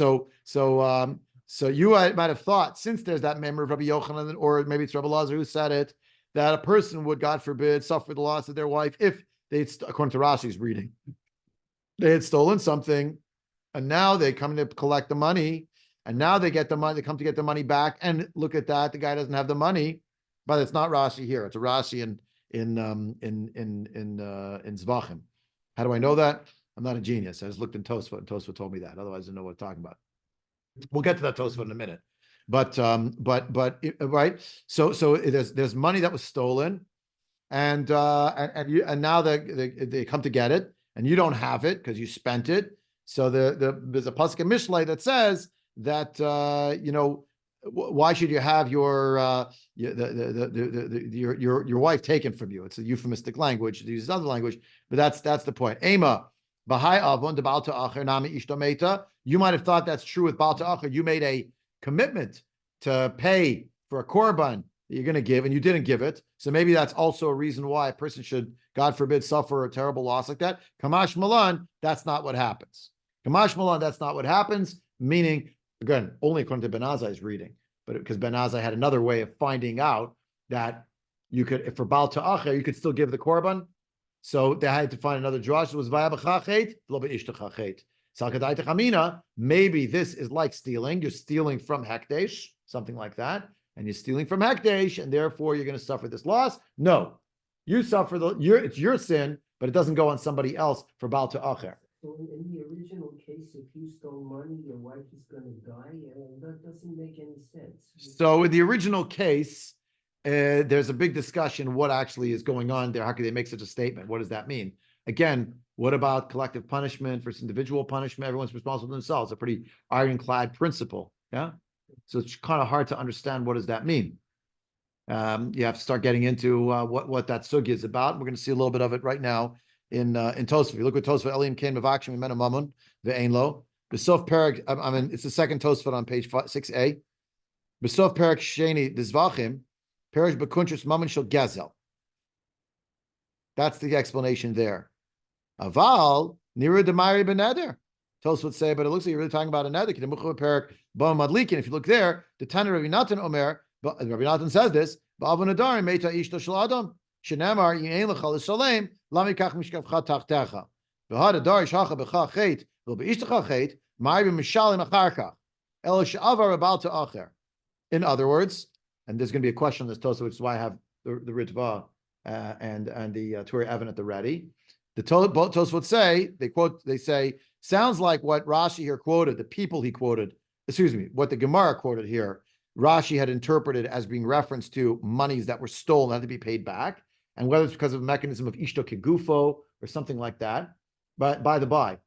So you might have thought, since there's that memory of Rabbi Yochanan, or maybe it's Rabbi Lazar who said it, that a person would, God forbid, suffer the loss of their wife if they, according to Rashi's reading, they had stolen something, and now they come to collect the money, and now they get the money. They come to get the money back, and look at that, the guy doesn't have the money, but it's not Rashi here. It's a Rashi in Zvachim. How do I know that? I'm not a genius. I just looked in Tosfot, and Tosfot told me that. Otherwise, I don't know what I'm talking about. We'll get to that Tosfot in a minute. But right. So there's money that was stolen, and now they come to get it, and you don't have it because you spent it. So there's a pasuk in Mishlei that says that why should you have your wife taken from you? It's a euphemistic language. It uses other language, but that's the point. Ema. You might have thought that's true with Baal Ta'achar. You made a commitment to pay for a korban that you're going to give, and you didn't give it. So maybe that's also a reason why a person should, God forbid, suffer a terrible loss like that. Kamash Malan, that's not what happens. Kamash Malan, that's not what happens, meaning, again, only according to Ben Azai's reading, but because Ben Azai had another way of finding out that you could, if for Baal Ta'achar, you could still give the korban. So they had to find another drush. It was vaya b'chachet, lo be'ishtachachet. Salkadaita chamina, maybe this is like stealing. You're stealing from hekdesh, something like that, and you're stealing from hekdesh, and therefore you're going to suffer this loss. No, you suffer it's your sin, but it doesn't go on somebody else for Baal Ta'achar. So in the original case, if you stole money, your wife is going to die, and that doesn't make any sense. So in the original case, there's a big discussion what actually is going on there. How could they make such a statement? What does that mean? Again, what about collective punishment versus individual punishment? Everyone's responsible for themselves. A pretty ironclad principle. Yeah. So it's kind of hard to understand what does that mean. You have to start getting into what that sugya is about. We're going to see a little bit of it right now in Tosfot. You look at Tosfot, Elim came Mavakshim Menu Mamun ve'ein lo. Besof Perek. I mean, it's the second Tosfot on page 6a. Besof Perek Sheni Dizvachim. Perish bekuntris mammon shel gezel. That's the explanation there. Aval nira demari beneder. Tos would say, but it looks like you're really talking about a neder. If you look there, the Tanner Rabbi Natan Omer, Rabbi Natan says this. Ba'avon adarim meta ishto shel adam. Shenamar yi'ein lecha l'shalem lamikach mishkavcha tachtecha. V'had adar ishacha b'cha chet v'lo be'ishtecha chet ma'ari b'mishalim acharka el she'avar b'bal ta'acher. In other words, and there's going to be a question on this Tosfot, which is why I have the Ritva and the Turei Evan at the ready. The Tosfot say, they say, sounds like what Rashi here quoted, the people he quoted, what the Gemara quoted here, Rashi had interpreted as being reference to monies that were stolen, had to be paid back, and whether it's because of a mechanism of Ishto Kegufo or something like that. But by the by,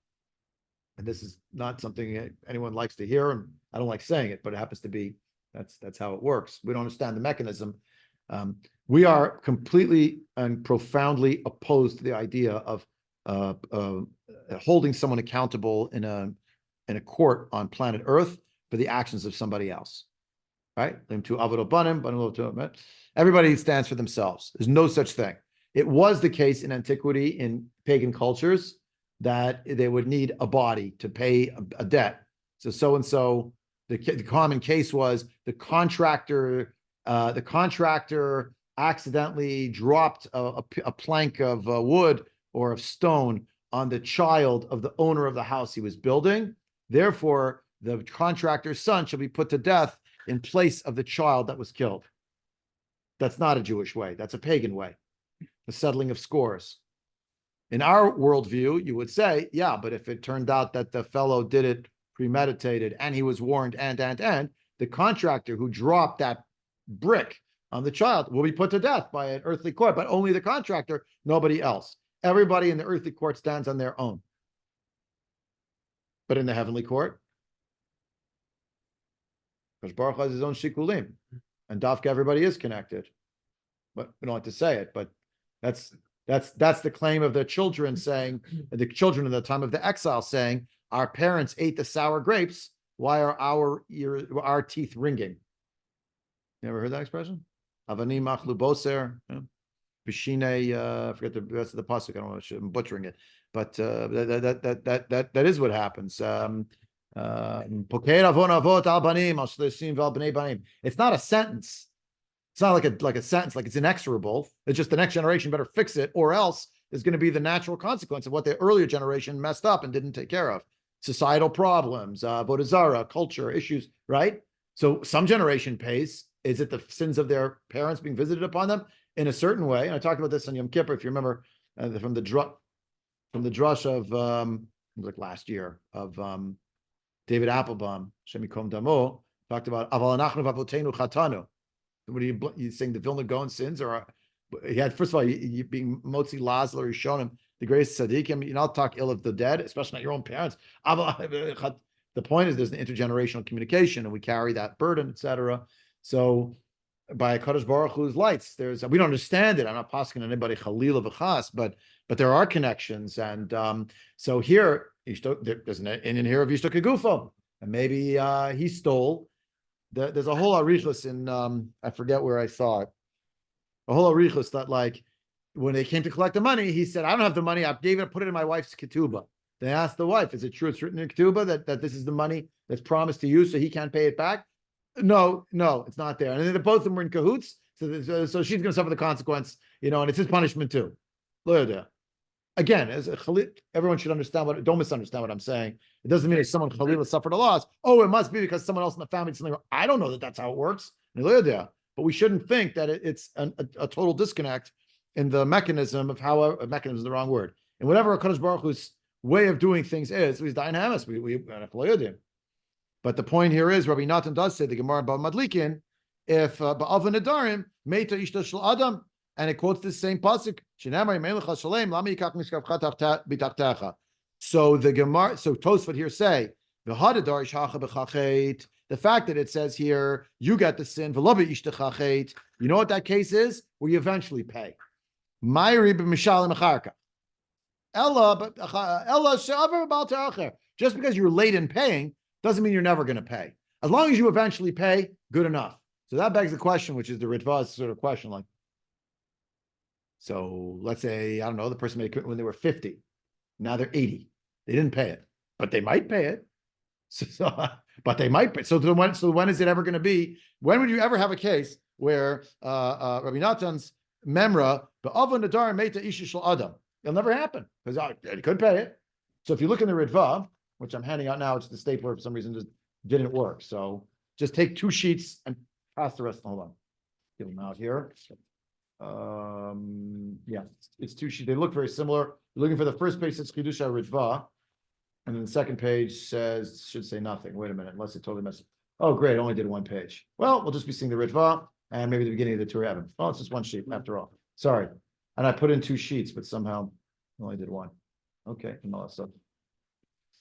and this is not something anyone likes to hear, and I don't like saying it, but it happens to be. That's how it works. We don't understand the mechanism. We are completely and profoundly opposed to the idea of holding someone accountable in a court on planet Earth for the actions of somebody else. Right? Everybody stands for themselves. There's no such thing. It was the case in antiquity in pagan cultures that they would need a body to pay a debt. So and so. The common case was the contractor accidentally dropped a plank of wood or of stone on the child of the owner of the house he was building. Therefore, the contractor's son shall be put to death in place of the child that was killed. That's not a Jewish way. That's a pagan way. The settling of scores. In our worldview, you would say, yeah, but if it turned out that the fellow did it premeditated and he was warned and the contractor who dropped that brick on the child will be put to death by an earthly court, but only the contractor, nobody else. Everybody in the earthly court stands on their own. But in the heavenly court, because Baruch has his own shikulim, and Dafka, everybody is connected. But we don't like to say it, but that's the claim of the children saying, the children in the time of the exile saying, our parents ate the sour grapes. Why are our teeth ringing? You ever heard that expression? Avani machlu boser, bishine. I forget the rest of the pasuk. I don't know. I'm butchering it, but that is what happens. It's not a sentence. It's not like a sentence, like it's inexorable. It's just the next generation better fix it, or else there's going to be the natural consequence of what the earlier generation messed up and didn't take care of. Societal problems, avodah zarah, culture issues, right? So some generation pays. Is it the sins of their parents being visited upon them in a certain way? And I talked about this on Yom Kippur, if you remember, from the drush of like last year of David Applebaum, Shem Yikom Damo, talked about Aval Anachnu Vavotenu Chatanu. What are you saying? The Vilna Gaon sins, or he had, first of all, you being Motzi Lazar, he's shown him the greatest tzaddikim. You not talk ill of the dead, especially not your own parents. The point is there's an intergenerational communication, and we carry that burden, etc. So by Kadosh Baruch Hu's lights, we don't understand it. I'm not posking anybody Chalil of a chas, but there are connections, and so here there's an in here of Yishtok Gufo, and maybe he stole. There's a whole arichos in I forget where I saw it. A whole arichos that, like, when they came to collect the money, he said, "I don't have the money. I gave it, put it in my wife's ketubah." They asked the wife, "Is it true it's written in ketubah that this is the money that's promised to you, so he can't pay it back?" No, it's not there. And then both of them were in cahoots, so she's going to suffer the consequence, and it's his punishment too. Again, as a Khalil, everyone should understand don't misunderstand what I'm saying. It doesn't mean if someone Khalil has suffered a loss, it must be because someone else in the family did something. I don't know that that's how it works. But we shouldn't think that it's a total disconnect in the mechanism of how a mechanism is the wrong word. And whatever HaKadosh Baruch Hu's way of doing things is, he's dynamic. But the point here is, Rabbi Natan does say, the Gemara about Madlikin, if Ba'av Nadarim, Meita Ishta Shel Adam, and it quotes the same pasuk. So the Gemara, so Tosfot here say the fact that it says here you get the sin. You know what that case is? Where you eventually pay. Just because you're late in paying doesn't mean you're never going to pay. As long as you eventually pay, good enough. So that begs the question, which is the Ritva's sort of question, like. So let's say, I don't know, the person made a commitment when they were 50. Now they're 80. They didn't pay it, but they might pay it. But they might pay. So when is it ever going to be? When would you ever have a case where Rabbi Natan's memra, be'avan nadar meita isha shel adam? It'll never happen because it could pay it. So if you look in the Ritva, which I'm handing out now, it's the stapler for some reason just didn't work. So just take 2 sheets and pass the rest. Hold on. Give them out here. Yeah, it's 2 sheets. They look very similar. You're looking for the first page says Chidusha Ritva, and then the second page should say nothing. Wait a minute, unless it totally messed up. Oh, great, only did 1 page. Well, we'll just be seeing the Ritva and maybe the beginning of the Tur Eben. Oh, it's just 1 sheet after all. Sorry, and I put in 2 sheets, but somehow I only did 1. Okay, so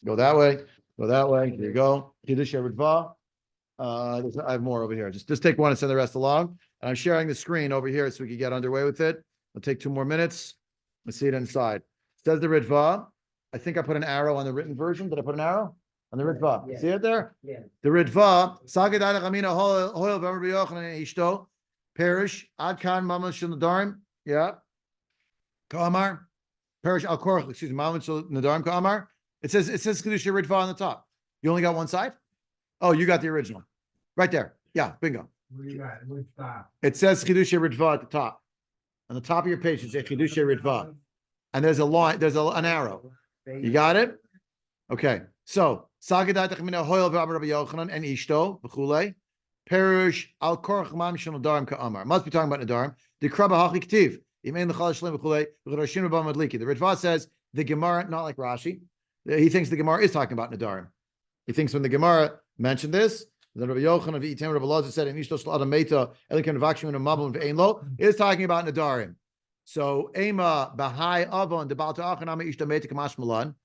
go that way. Go that way. Here you go. Chidusha Ritva. I have more over here. Just take 1 and send the rest along. And I'm sharing the screen over here so we can get underway with it. It'll take 2 more minutes. Let's see it inside. It says the Ritva. I think I put an arrow on the written version. Did I put an arrow on the Ritva? Yeah. See it there? Yeah. The Ritva. Perish. Adkan Maman Shel Nadarim. Yeah. Ka'amar. Perish Al Korach. Excuse me. Maman Shel Nadarim Ka'amar. It says Kedusha Ritva on the top. You only got 1 side? Oh, you got the original. Right there. Yeah, bingo. Where you at? Which stop? It says Chidusha Ritva at the top. On the top of your page, it says Chidusha Ritva. And there's a line, there's an arrow. You got it? Okay. So, Sagadat Chmina Hoil Rabbi Yochanan and Ishto, B'chule. Perush al korach mam shel nadarim ka'amar. Must be talking about nadarim. The kraba hachi ktiv. The Ritva says the Gemara, not like Rashi. He thinks the Gemara is talking about nadarim. He thinks when the Gemara mentioned this, the Rabbi Yochanan of Item Rabbi Lazar said, "In Ishtos Adam Meta, Elikan Vakshim and Mabul Ve'Ein Lo," is talking about nadarim. So Ema Bahai Avon the Balta Achanama Ishta Meta Kamash Malan,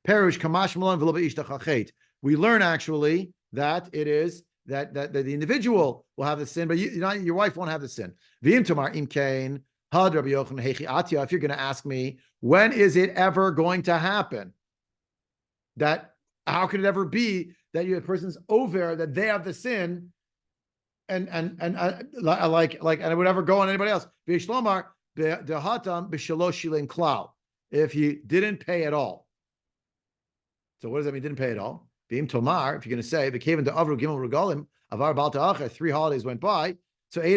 Perush Kamash Malan V'Lo Ishta Chachet. We learn actually that it is that the individual will have the sin, but your wife won't have the sin. V'im Tomar Im Kain Had Rabbi Yochanan Hechi Atya. If you're going to ask me, when is it ever going to happen? That how could it ever be that a person's over that they have the sin, and like and it would ever go on anybody else? V'Shlomar dehatam b'shalosh shilin klal. If he didn't pay at all. So what does that mean? Didn't pay at all. V'im tomar. If you're going to say v'keven to avru gimel regalim avar bal ta'acher. 3 holidays went by. So how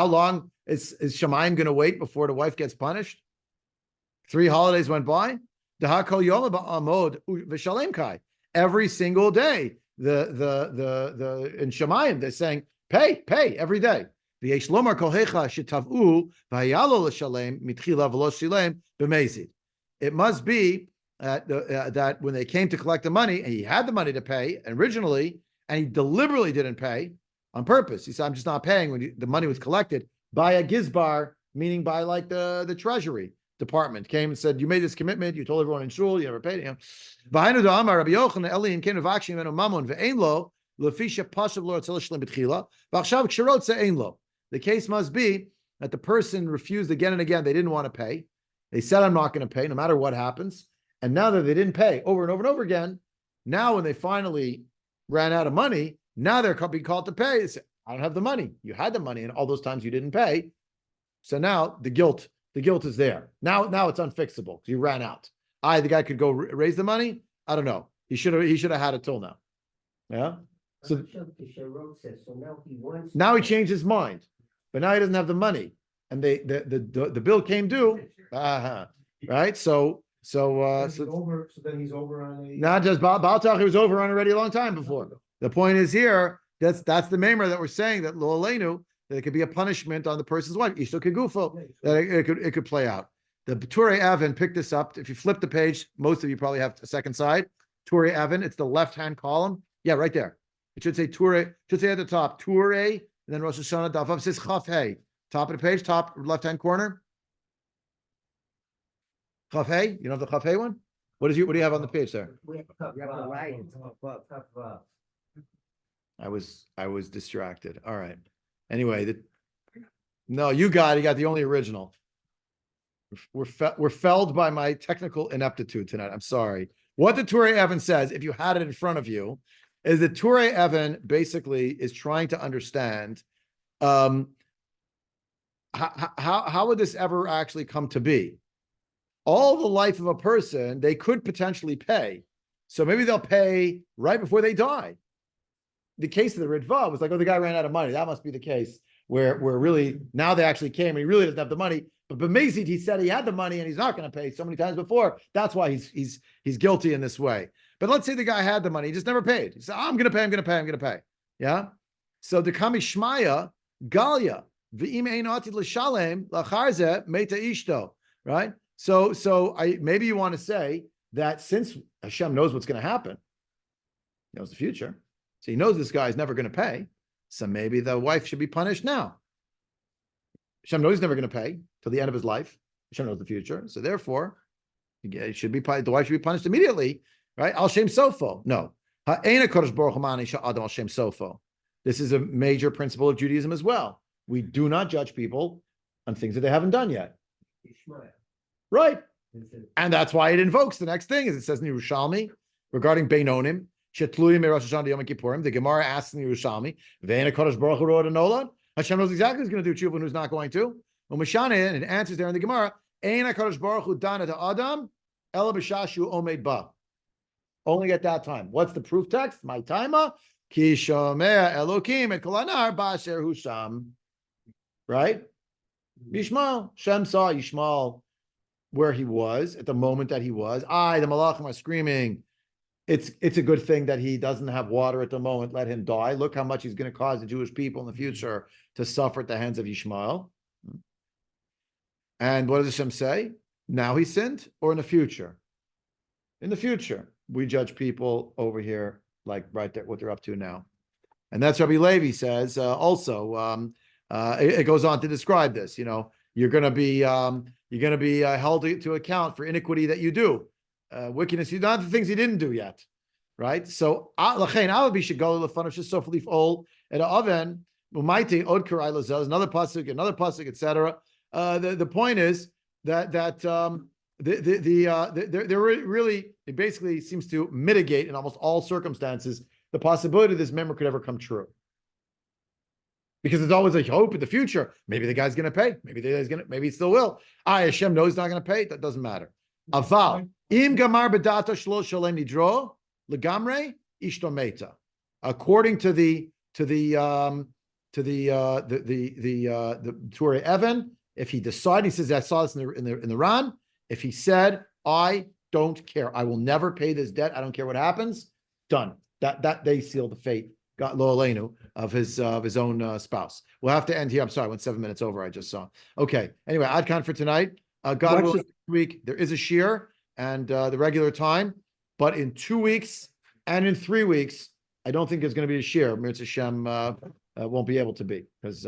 long is Shemaim going to wait before the wife gets punished? 3 holidays went by. Every single day, the in Shemaim they're saying pay every day. It must be that when they came to collect the money, and he had the money to pay originally, and he deliberately didn't pay on purpose. He said, "I'm just not paying" when the money was collected by a gizbar, meaning by like the treasury department, came and said, "You made this commitment. You told everyone in shul. You never paid him." The case must be that the person refused again and again. They didn't want to pay. They said, "I'm not going to pay no matter what happens." And now that they didn't pay over and over and over again, now when they finally ran out of money, now they're being called to pay. They say, "I don't have the money. You had the money, and all those times you didn't pay." So now the guilt is there. Now it's unfixable. You ran out. The guy could go raise the money. I don't know. He should have had it till now. Yeah. So now he changed his mind, but now he doesn't have the money, and the bill came due. Right. So then he's over on a. Not just Baltach, he was over on already a long time before. The point is here, that's the maimer that we're saying that lo aleinu, that it could be a punishment on the person's wife. Ishto kegufo, that it could play out. The Turei Evan picked this up. If you flip the page, most of you probably have a second side. Turei Evan, it's the left-hand column. Yeah, right there. It should say Turei, should say at the top, Turei, and then Rosh Hashana Daf. It says Chaf Hey. Top of the page, top left-hand corner. Chaf Hey, you know the Chaf Hey one? What do you have on the page there? I was distracted. All right. Anyway, no, you got the only original. We're felled by my technical ineptitude tonight. I'm sorry. What the Turei Evan says, if you had it in front of you, is that Turei Evan basically is trying to understand how would this ever actually come to be? All the life of a person, they could potentially pay. So maybe they'll pay right before they die. The case of the Ritva was like, oh, the guy ran out of money. That must be the case where really now they actually came and he really doesn't have the money. But B'mezid, he said he had the money and he's not going to pay so many times before. That's why he's guilty in this way. But let's say the guy had the money, he just never paid. He said, oh, I'm going to pay. Yeah. So the Kami Shmaya, Galia, V'im ein atid l'shalem lacharze meta ishto. Right. So maybe you want to say that since Hashem knows what's going to happen, he knows the future, so he knows this guy is never going to pay, so maybe the wife should be punished now. Hashem knows he's never going to pay till the end of his life. Hashem knows the future, so therefore, the wife should be punished immediately, right? Al shem sofo. No. Ha'ena kodesh baruch hu ma'anisha adam al shem sofo. This is a major principle of Judaism as well. We do not judge people on things that they haven't done yet. Right. And that's why it invokes the next thing, as it says in Yerushalmi regarding Beinonim, Shetluyim Rosh Hashana Yom Kippurim. The Gemara asks in Yerushalmi, Ve'ena Kodesh Baruch Hu Ro'ad Nolan. Hashem knows exactly who's going to do tshuva and who's not going to. Umashane, and it answers there in the Gemara, Eina Kodesh Baruch Hu Dana to Adam, Ela B'Shashu Omed Ba. Only at that time. What's the proof text? My timer. Ki Shomea Elokim et Kolanar Ba'asher Husham. Right? Yishmael. Shem saw Yishmael where he was at the moment that he was. The Malachim are screaming, it's a good thing that he doesn't have water at the moment. Let him die. Look how much he's going to cause the Jewish people in the future to suffer at the hands of Yishmael. And what does Hashem say? Now he sinned, or in the future? In the future, we judge people over here like right there, what they're up to now. And that's Rabbi Levi says also. It goes on to describe this. You're going to be held to account for iniquity that you do, wickedness. You not the things you didn't do yet, right? So lachein alabi shegol lefanav shesof lifol et ha'oven umayte od karai lazel. Another pasuk, etc. The point is that there really, it basically seems to mitigate in almost all circumstances the possibility this memory could ever come true. Because there's always a hope in the future. Maybe the guy's going to pay. Maybe he still will. Hashem knows he's not going to pay. That doesn't matter. Aval im gamar b'data shlo shalem nidro legamre ishto meta. According to the Turei Evan, if he decided, he says, I saw this in the Ran. If he said, I don't care, I will never pay this debt. I don't care what happens. Done. That they seal the fate. Got lo aleinu of his own spouse. We'll have to end here. I'm sorry, I went 7 minutes over. I just saw. Okay. Anyway, Adcon for tonight. God willing, next week there is a shear and the regular time, but in 2 weeks and in 3 weeks, I don't think there's going to be a shear. Mirz Hashem won't be able to be because.